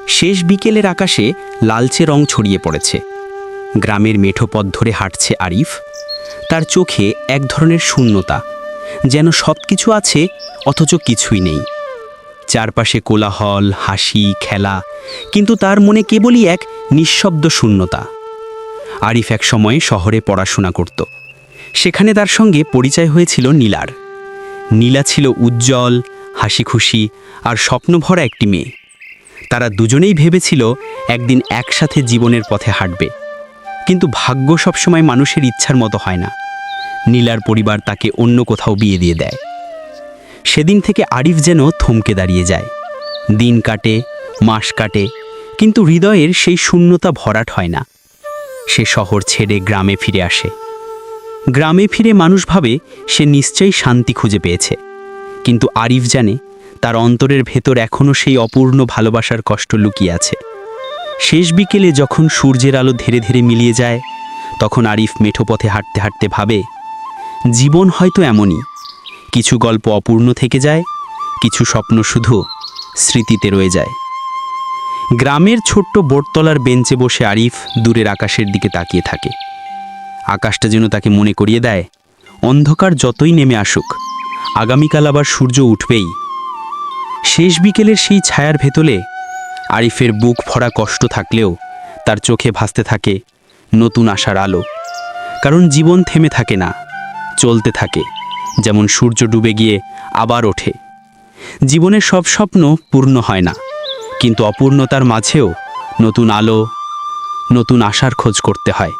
শেষ বিকেলের আকাশে লালচে রং ছড়িয়ে পড়েছে। গ্রামের মেঠো পথ ধরে হাঁটছে আরিফ। তার চোখে এক ধরনের শূন্যতা, যেন সব কিছু আছে অথচ কিছুই নেই। চারপাশে কোলাহল, হাসি, খেলা, কিন্তু তার মনে কেবলই এক নিঃশব্দ শূন্যতা। আরিফ এক সময় শহরে পড়াশোনা করত। সেখানে তার সঙ্গে পরিচয় হয়েছিল নীলার। নীলা ছিল উজ্জ্বল, হাসি খুশি আর স্বপ্নভরা একটি মেয়ে। তারা দুজনেই ভেবেছিল একদিন একসাথে জীবনের পথে হাঁটবে। কিন্তু ভাগ্য সবসময় মানুষের ইচ্ছার মতো হয় না। নীলার পরিবার তাকে অন্য কোথাও বিয়ে দিয়ে দেয়। সেদিন থেকে আরিফ যেন থমকে দাঁড়িয়ে যায়। দিন কাটে, মাস কাটে, কিন্তু হৃদয়ের সেই শূন্যতা ভরাট হয় না। সে শহর ছেড়ে গ্রামে ফিরে আসে। গ্রামে ফিরে মানুষ ভাবে সে নিশ্চয়ই শান্তি খুঁজে পেয়েছে, কিন্তু আরিফ জানে তার অন্তরের ভেতর এখনও সেই অপূর্ণ ভালোবাসার কষ্ট লুকিয়ে আছে। শেষ বিকেলে যখন সূর্যের আলো ধীরে ধীরে মিলিয়ে যায়, তখন আরিফ মেঠো পথে হাঁটতে হাঁটতে ভাবে, জীবন হয়তো এমনই, কিছু গল্প অপূর্ণ থেকে যায়, কিছু স্বপ্ন শুধু স্মৃতিতে রয়ে যায়। গ্রামের ছোট্ট বোটতলার বেঞ্চে বসে আরিফ দূরের আকাশের দিকে তাকিয়ে থাকে। আকাশটা যেন তাকে মনে করিয়ে দেয়, অন্ধকার যতই নেমে আসুক, আগামীকাল আবার সূর্য উঠবেই। শেষ বিকেলের সেই ছায়ার ভেতরে আরিফের বুক ভরা কষ্ট থাকলেও তার চোখে ভাসতে থাকে নতুন আশার আলো। কারণ জীবন থেমে থাকে না, চলতে থাকে, যেমন সূর্য ডুবে গিয়ে আবার ওঠে। জীবনের সব স্বপ্ন পূর্ণ হয় না, কিন্তু অপূর্ণতার মাঝেও নতুন আলো, নতুন আশার খোঁজ করতে হয়।